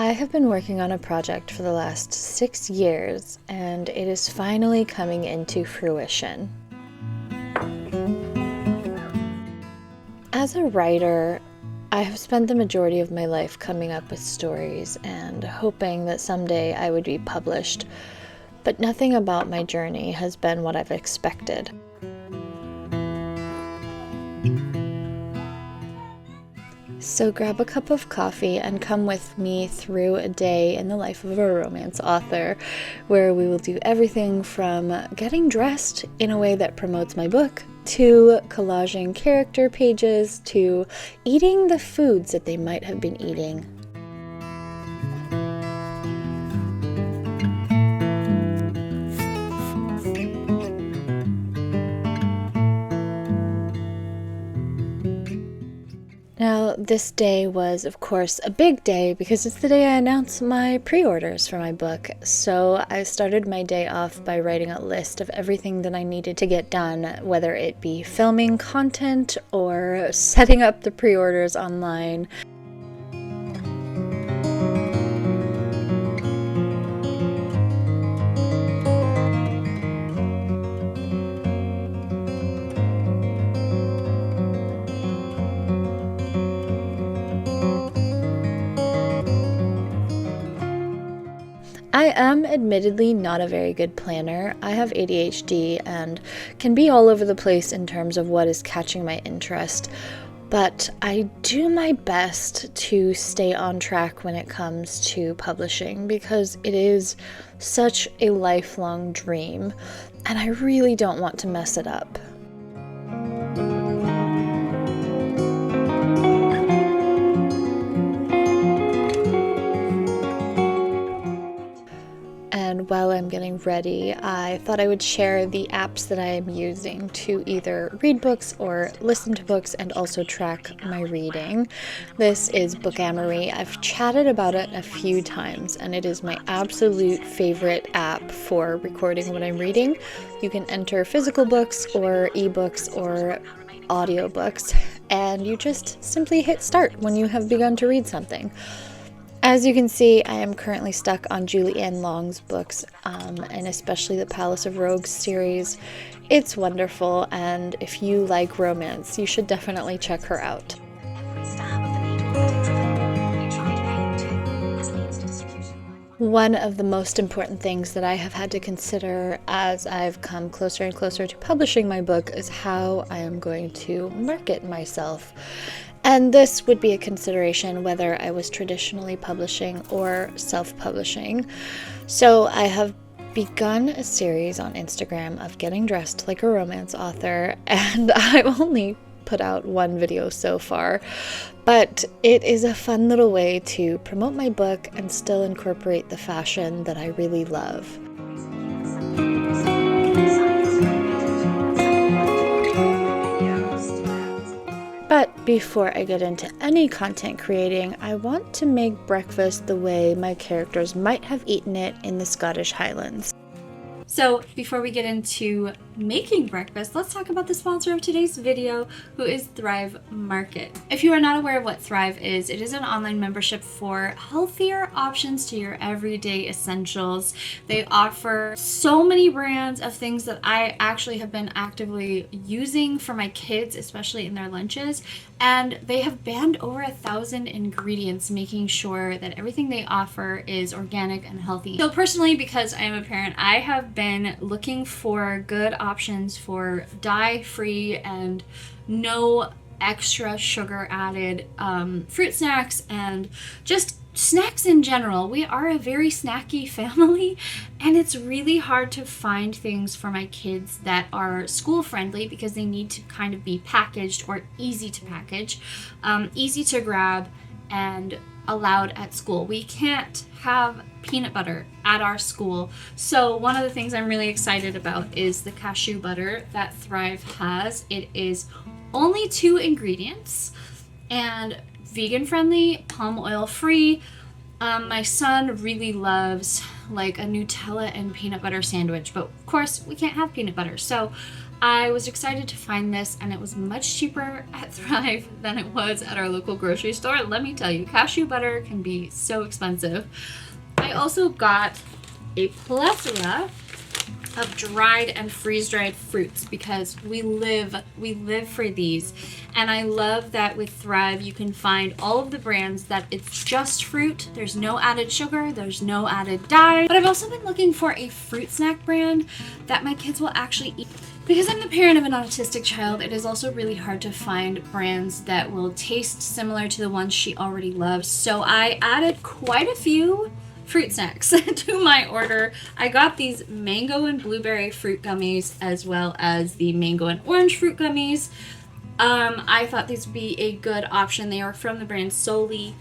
I have been working on a project for the last 6 years, and it is finally coming into fruition. As a writer, I have spent the majority of my life coming up with stories and hoping that someday I would be published, but nothing about my journey has been what I've expected. So grab a cup of coffee and come with me through a day in the life of a romance author, where we will do everything from getting dressed in a way that promotes my book, to collaging character pages, to eating the foods that they might have been eating. Now, this day was, of course, a big day because it's the day I announced my pre-orders for my book. So I started my day off by writing a list of everything that I needed to get done, whether it be filming content or setting up the pre-orders online. I am admittedly not a very good planner. I have ADHD and can be all over the place in terms of what is catching my interest, but I do my best to stay on track when it comes to publishing because it is such a lifelong dream and I really don't want to mess it up. And while I'm getting ready, I thought I would share the apps that I am using to either read books or listen to books and also track my reading. This is Bookamory. I've chatted about it a few times and it is my absolute favorite app for recording what I'm reading. You can enter physical books or ebooks or audiobooks and you just simply hit start when you have begun to read something. As you can see, I am currently stuck on Julie Ann Long's books, and especially the Palace of Rogues series. It's wonderful, and if you like romance, you should definitely check her out. One of the most important things that I have had to consider as I've come closer and closer to publishing my book is how I am going to market myself. And this would be a consideration whether I was traditionally publishing or self-publishing. So I have begun a series on Instagram of getting dressed like a romance author, and I've only put out one video so far, but it is a fun little way to promote my book and still incorporate the fashion that I really love. But before I get into any content creating, I want to make breakfast the way my characters might have eaten it in the Scottish Highlands. So before we get into making breakfast, let's talk about the sponsor of today's video, who is Thrive Market. If you are not aware of what Thrive is, it is an online membership for healthier options to your everyday essentials. They offer so many brands of things that I actually have been actively using for my kids, especially in their lunches. And they have banned over 1,000 ingredients, making sure that everything they offer is organic and healthy. So personally, because I am a parent, I have been looking for good options for dye-free and no extra sugar added fruit snacks and just snacks in general. We are a very snacky family, and it's really hard to find things for my kids that are school friendly because they need to kind of be packaged or easy to package, easy to grab, and allowed at school. We can't have peanut butter at our school. So one of the things I'm really excited about is the cashew butter that Thrive has. It is only 2 ingredients and vegan friendly, palm oil free. My son really loves like a Nutella and peanut butter sandwich, but of course we can't have peanut butter. So I was excited to find this, and it was much cheaper at Thrive than it was at our local grocery store. Let me tell you, cashew butter can be so expensive. I also got a plethora of dried and freeze-dried fruits because we live for these. And I love that with Thrive you can find all of the brands that it's just fruit. There's no added sugar, there's no added dye. But I've also been looking for a fruit snack brand that my kids will actually eat. Because I'm the parent of an autistic child, it is also really hard to find brands that will taste similar to the ones she already loves. So I added quite a few fruit snacks to my order. I got these mango and blueberry fruit gummies as well as the mango and orange fruit gummies. I thought these would be a good option. They are from the brand Solely,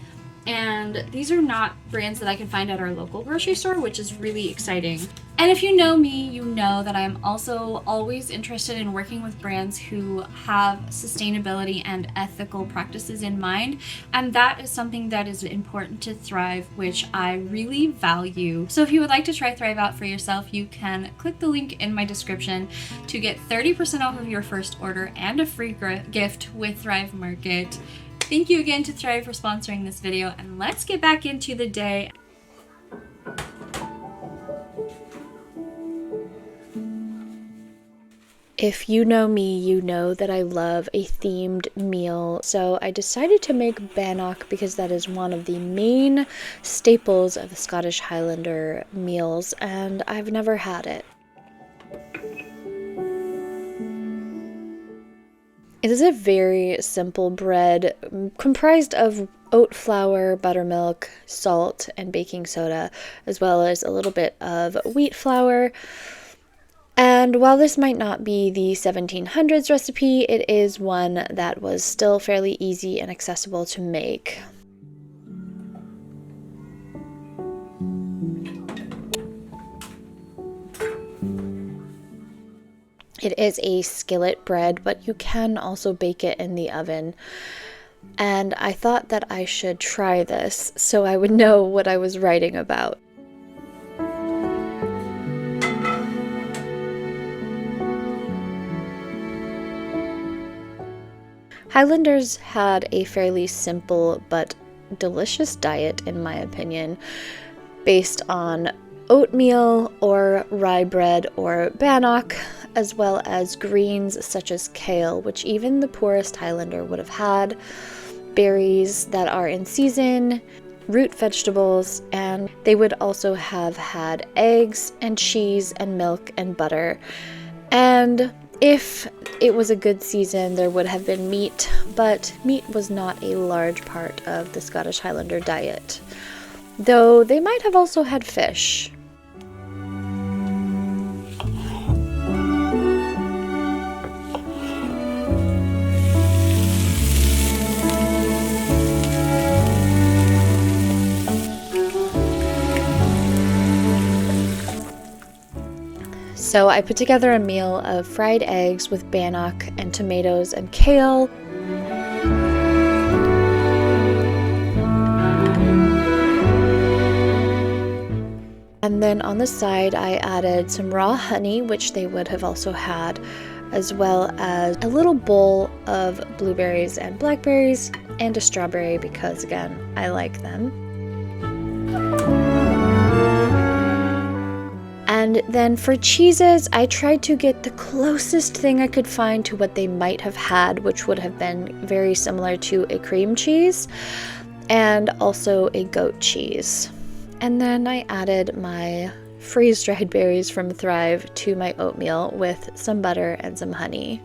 and these are not brands that I can find at our local grocery store, which is really exciting. And if you know me, you know that I'm also always interested in working with brands who have sustainability and ethical practices in mind, and that is something that is important to Thrive, which I really value. So if you would like to try Thrive out for yourself, you can click the link in my description to get 30% off of your first order and a free gift with Thrive Market. Thank you again to Thrive for sponsoring this video, and let's get back into the day. If you know me, you know that I love a themed meal, so I decided to make bannock because that is one of the main staples of the Scottish Highlander meals, and I've never had it. It is a very simple bread comprised of oat flour, buttermilk, salt, and baking soda, as well as a little bit of wheat flour. And while this might not be the 1700s recipe, it is one that was still fairly easy and accessible to make. It is a skillet bread, but you can also bake it in the oven. And I thought that I should try this so I would know what I was writing about. Highlanders had a fairly simple but delicious diet, in my opinion, based on oatmeal or rye bread or bannock, as well as greens such as kale, which even the poorest Highlander would have had, berries that are in season, root vegetables, and they would also have had eggs and cheese and milk and butter. And if it was a good season, there would have been meat, but meat was not a large part of the Scottish Highlander diet, though they might have also had fish. So I put together a meal of fried eggs with bannock and tomatoes and kale. And then on the side I added some raw honey, which they would have also had, as well as a little bowl of blueberries and blackberries and a strawberry because, again, I like them. And then for cheeses, I tried to get the closest thing I could find to what they might have had, which would have been very similar to a cream cheese and also a goat cheese. And then I added my freeze-dried berries from Thrive to my oatmeal with some butter and some honey.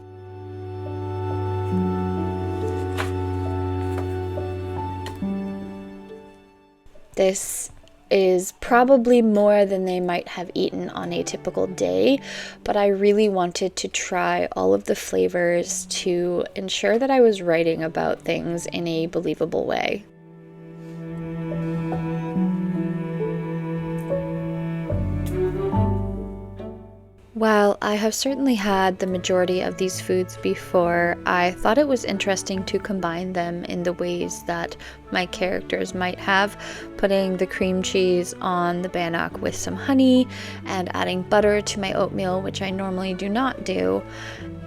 This is probably more than they might have eaten on a typical day, but I really wanted to try all of the flavors to ensure that I was writing about things in a believable way. While I have certainly had the majority of these foods before, I thought it was interesting to combine them in the ways that my characters might have, putting the cream cheese on the bannock with some honey and adding butter to my oatmeal, which I normally do not do,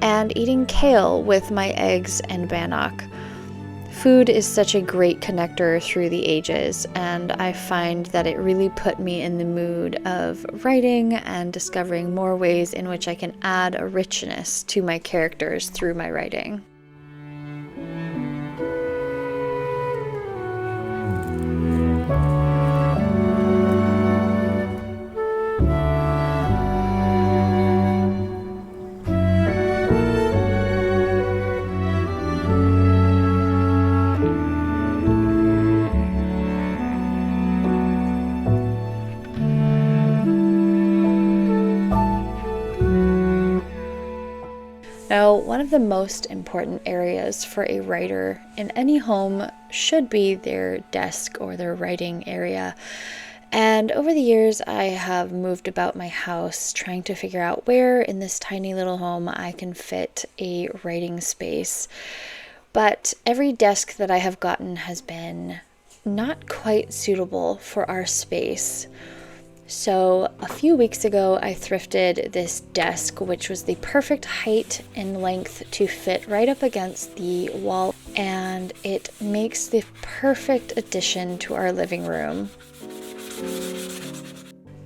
and eating kale with my eggs and bannock. Food is such a great connector through the ages, and I find that it really put me in the mood of writing and discovering more ways in which I can add a richness to my characters through my writing. Now, one of the most important areas for a writer in any home should be their desk or their writing area. And over the years, I have moved about my house trying to figure out where in this tiny little home I can fit a writing space. But every desk that I have gotten has been not quite suitable for our space. So a few weeks ago, I thrifted this desk, which was the perfect height and length to fit right up against the wall, and it makes the perfect addition to our living room.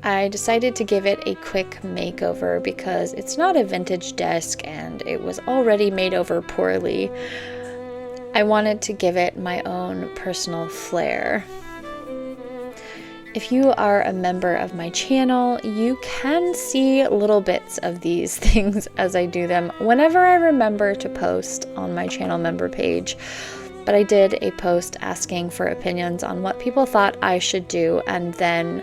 I decided to give it a quick makeover because it's not a vintage desk and it was already made over poorly. I wanted to give it my own personal flair. If you are a member of my channel, you can see little bits of these things as I do them whenever I remember to post on my channel member page. But I did a post asking for opinions on what people thought I should do, and then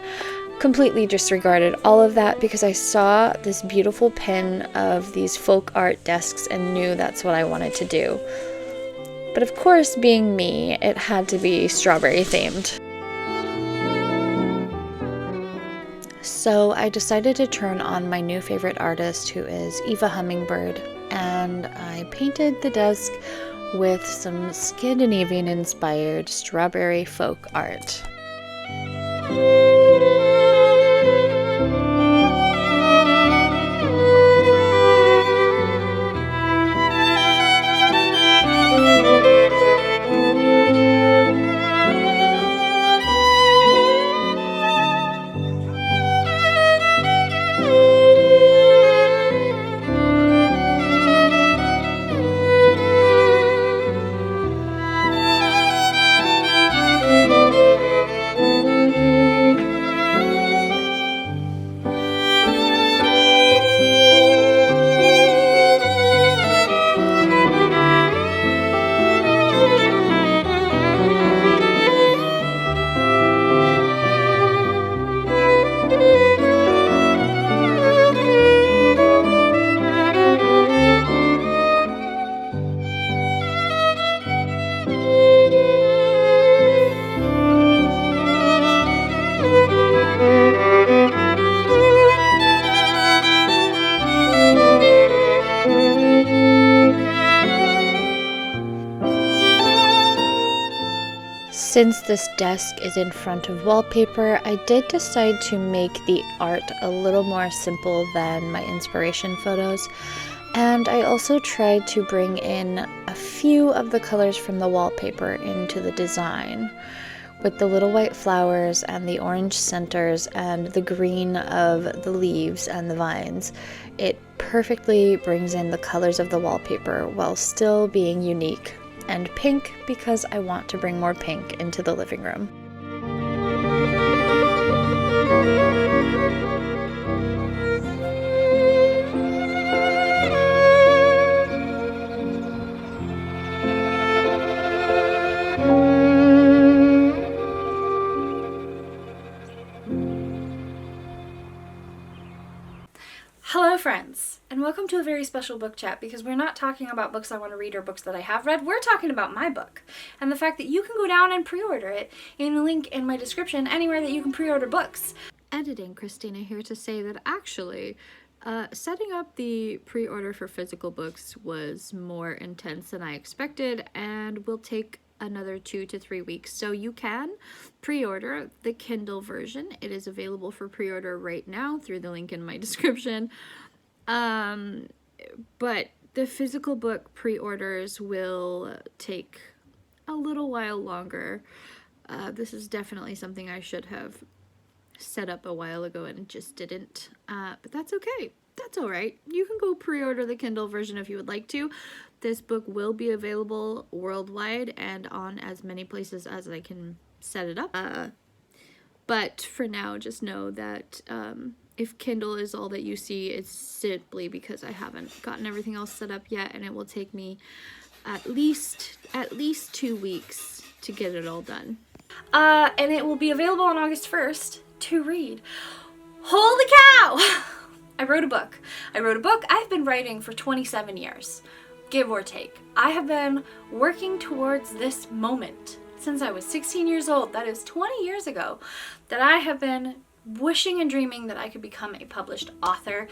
completely disregarded all of that because I saw this beautiful pin of these folk art desks and knew that's what I wanted to do. But of course, being me, it had to be strawberry themed. So I decided to turn on my new favorite artist, who is Eva Hummingbird, and I painted the desk with some Scandinavian inspired strawberry folk art. Since this desk is in front of wallpaper, I did decide to make the art a little more simple than my inspiration photos, and I also tried to bring in a few of the colors from the wallpaper into the design, with the little white flowers and the orange centers and the green of the leaves and the vines. It perfectly brings in the colors of the wallpaper while still being unique. And pink because I want to bring more pink into the living room. Hello friends, and welcome to a very special book chat, because we're not talking about books I want to read or books that I have read. We're talking about my book and the fact that you can go down and pre-order it in the link in my description anywhere that you can pre-order books. Editing Kristina here to say that actually Setting up the pre-order for physical books was more intense than I expected and will take another 2 to 3 weeks. So you can pre-order the Kindle version. It is available for pre-order right now through the link in my description. But the physical book pre-orders will take a little while longer. This is definitely something I should have set up a while ago and just didn't, but that's okay. That's all right. You can go pre-order the Kindle version if you would like to. This book will be available worldwide and on as many places as I can set it up. But for now, just know that if Kindle is all that you see, it's simply because I haven't gotten everything else set up yet, and it will take me at least 2 weeks to get it all done. And it will be available on August 1st to read. Holy cow! I wrote a book. I've been writing for 27 years, give or take. I have been working towards this moment since I was 16 years old. That is 20 years ago that I have been wishing and dreaming that I could become a published author.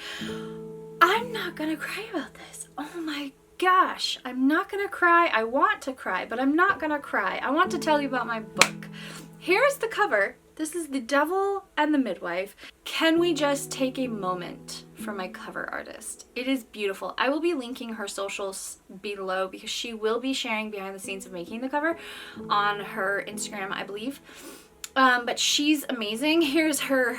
I'm not gonna cry about this. Oh my gosh, I'm not gonna cry. I want to cry, but I'm not gonna cry. I want to tell you about my book. Here's the cover. This is The Devil and the Midwife. Can we just take a moment for my cover artist? It is beautiful. I will be linking her socials below because she will be sharing behind the scenes of making the cover on her Instagram, I believe. But she's amazing. Here's her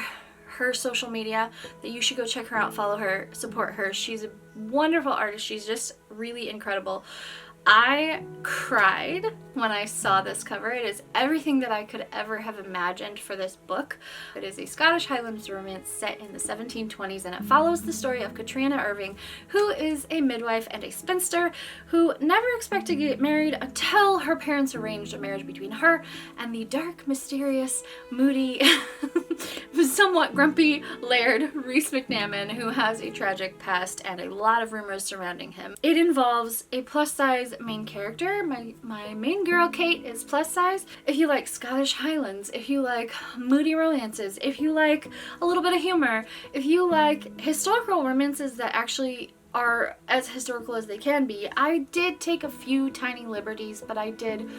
social media that you should go check her out, follow her, support her. She's a wonderful artist. She's just really incredible. I cried when I saw this cover. It is everything that I could ever have imagined for this book. It is a Scottish Highlands romance set in the 1720s, and it follows the story of Katrina Irving, who is a midwife and a spinster who never expected to get married until her parents arranged a marriage between her and the dark, mysterious, moody, somewhat grumpy laird Rhys McNamon, who has a tragic past and a lot of rumors surrounding him. It involves a plus-size main character. My main girl, Kate, is plus size. If you like Scottish Highlands, if you like moody romances, if you like a little bit of humor, if you like historical romances that actually are as historical as they can be, I did take a few tiny liberties, but I did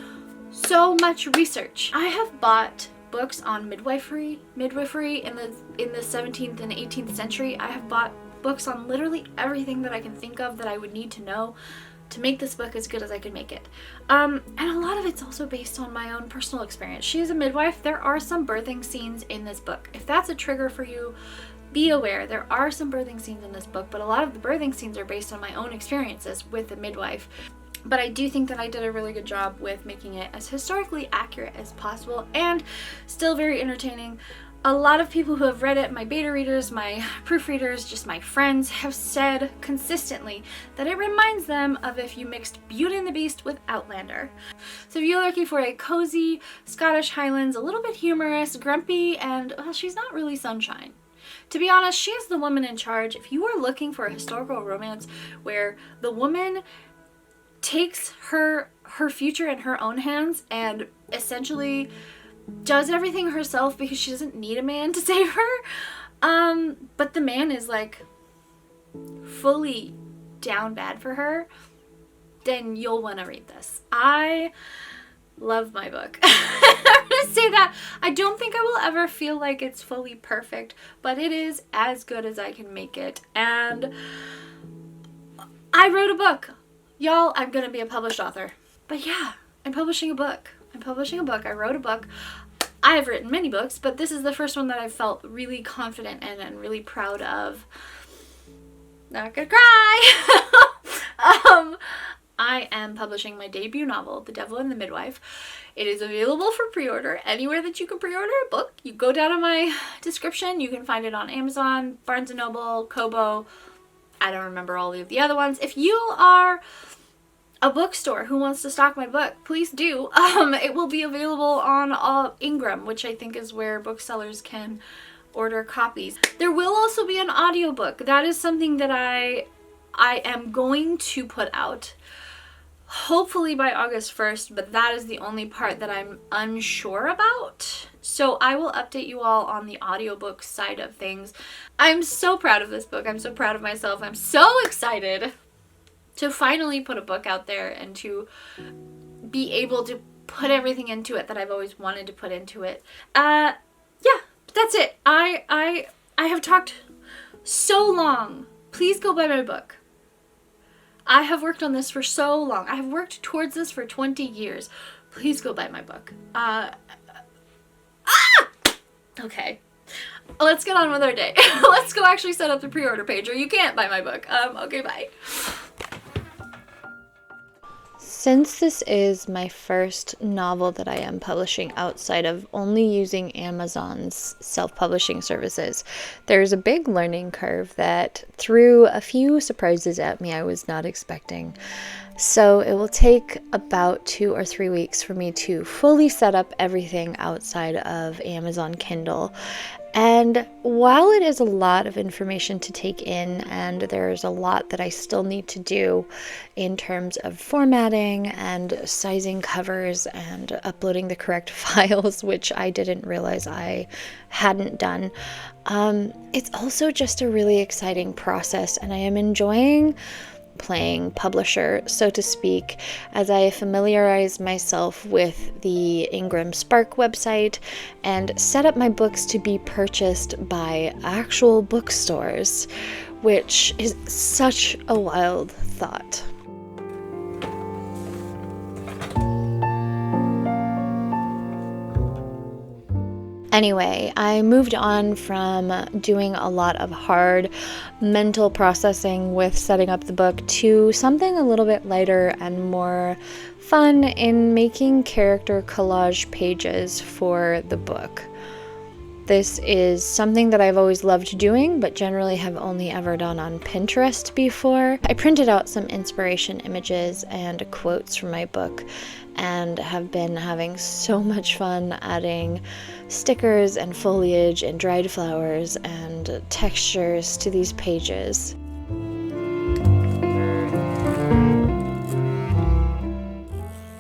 so much research. I have bought books on midwifery in the 17th and 18th century. I have bought books on literally everything that I can think of that I would need to know to make this book as good as I could make it. And a lot of it's also based on my own personal experience. She is a midwife. There are some birthing scenes in this book. If that's a trigger for you, be aware. There are some birthing scenes in this book, but a lot of the birthing scenes are based on my own experiences with a midwife. But I do think that I did a really good job with making it as historically accurate as possible and still very entertaining. A lot of people who have read it, my beta readers, my proofreaders, just my friends, have said consistently that it reminds them of if you mixed Beauty and the Beast with Outlander. So if you're looking for a cozy Scottish Highlands, a little bit humorous, grumpy, and well, she's not really sunshine. To be honest, she is the woman in charge. If you are looking for a historical romance where the woman takes her future in her own hands and essentially does everything herself because she doesn't need a man to save her, but the man is like fully down bad for her, then you'll want to read this. I love my book. I'm gonna say that. I don't think I will ever feel like it's fully perfect, but it is as good as I can make it. And I wrote a book. Y'all, I'm gonna be a published author. But yeah, I'm publishing a book. I wrote a book. I have written many books, but this is the first one that I felt really confident in and really proud of. Not gonna cry! I am publishing my debut novel, The Devil and the Midwife. It is available for pre-order anywhere that you can pre-order a book. You go down in my description. You can find it on Amazon, Barnes & Noble, Kobo. I don't remember all of the other ones. If you are a bookstore who wants to stock my book, please do. It will be available on Ingram, which I think is where booksellers can order copies. There will also be an audiobook. That is something that I am going to put out hopefully by August 1st, but that is the only part that I'm unsure about. So I will update you all on the audiobook side of things. I'm so proud of this book. I'm so proud of myself. I'm so excited to finally put a book out there and to be able to put everything into it that I've always wanted to put into it. Yeah, that's it. I have talked so long. Please go buy my book. I have worked on this for so long. I have worked towards this for 20 years. Please go buy my book. Okay. Let's get on with our day. Let's go actually set up the pre-order page, or you can't buy my book. Okay, bye. Since this is my first novel that I am publishing outside of only using Amazon's self-publishing services, there's a big learning curve that threw a few surprises at me I was not expecting. So it will take about 2 or 3 weeks for me to fully set up everything outside of Amazon Kindle. And while it is a lot of information to take in, and there's a lot that I still need to do in terms of formatting and sizing covers and uploading the correct files, which I didn't realize I hadn't done, it's also just a really exciting process, and I am enjoying playing publisher, so to speak, as I familiarize myself with the Ingram Spark website and set up my books to be purchased by actual bookstores, which is such a wild thought. Anyway, I moved on from doing a lot of hard mental processing with setting up the book to something a little bit lighter and more fun in making character collage pages for the book. This is something that I've always loved doing, but generally have only ever done on Pinterest before. I printed out some inspiration images and quotes from my book and have been having so much fun adding stickers and foliage and dried flowers and textures to these pages.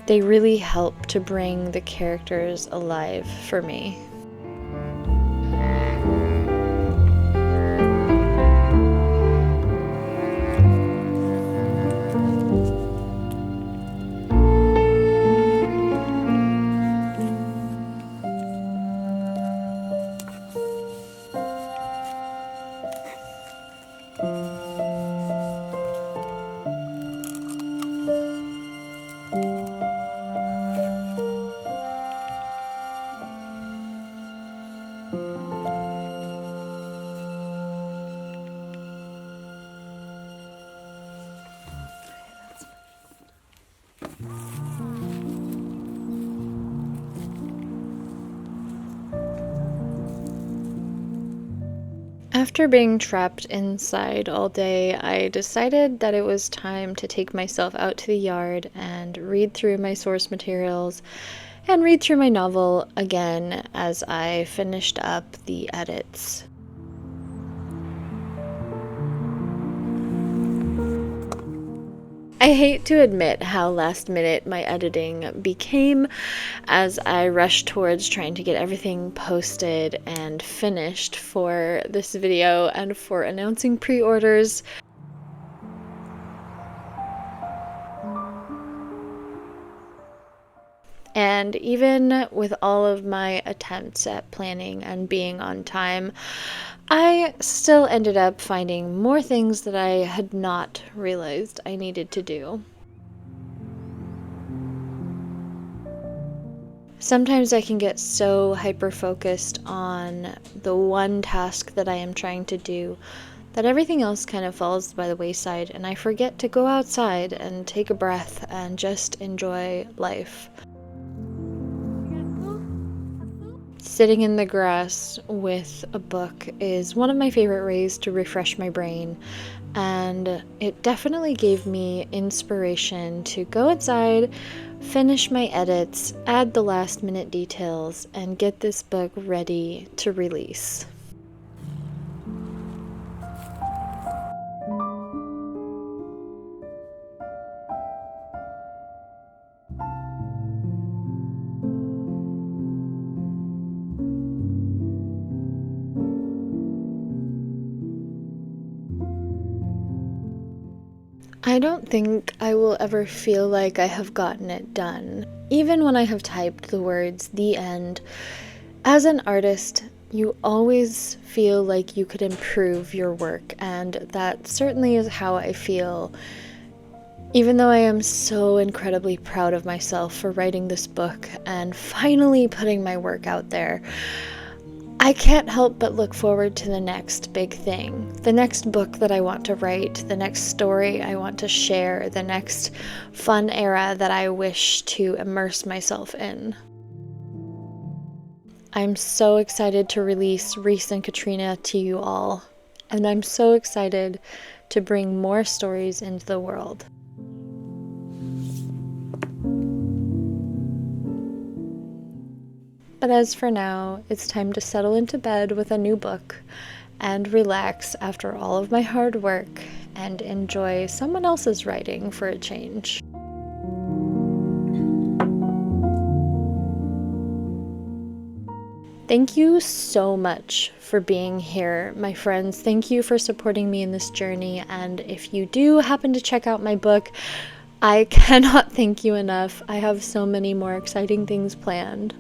They really help to bring the characters alive for me. After being trapped inside all day, I decided that it was time to take myself out to the yard and read through my source materials and read through my novel again as I finished up the edits. I hate to admit how last minute my editing became as I rushed towards trying to get everything posted and finished for this video and for announcing pre-orders. And even with all of my attempts at planning and being on time, I still ended up finding more things that I had not realized I needed to do. Sometimes I can get so hyper-focused on the one task that I am trying to do that everything else kind of falls by the wayside, and I forget to go outside and take a breath and just enjoy life. Sitting in the grass with a book is one of my favorite ways to refresh my brain, and it definitely gave me inspiration to go outside, finish my edits, add the last minute details, and get this book ready to release. I don't think I will ever feel like I have gotten it done. Even when I have typed the words "the end," as an artist, you always feel like you could improve your work, and that certainly is how I feel. Even though I am so incredibly proud of myself for writing this book and finally putting my work out there, I can't help but look forward to the next big thing, the next book that I want to write, the next story I want to share, the next fun era that I wish to immerse myself in. I'm so excited to release Reese and Katrina to you all, and I'm so excited to bring more stories into the world. But as for now, it's time to settle into bed with a new book and relax after all of my hard work and enjoy someone else's writing for a change. Thank you so much for being here, my friends. Thank you for supporting me in this journey, and if you do happen to check out my book, I cannot thank you enough. I have so many more exciting things planned.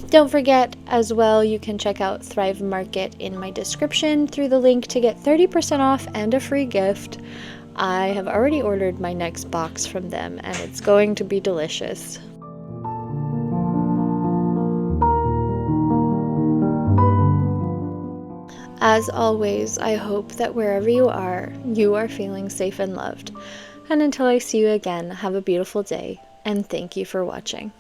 Don't forget as well, you can check out Thrive Market in my description through the link to get 30% off and a free gift. I have already ordered my next box from them, and it's going to be delicious. As always, I hope that wherever you are feeling safe and loved. And until I see you again, have a beautiful day, and thank you for watching.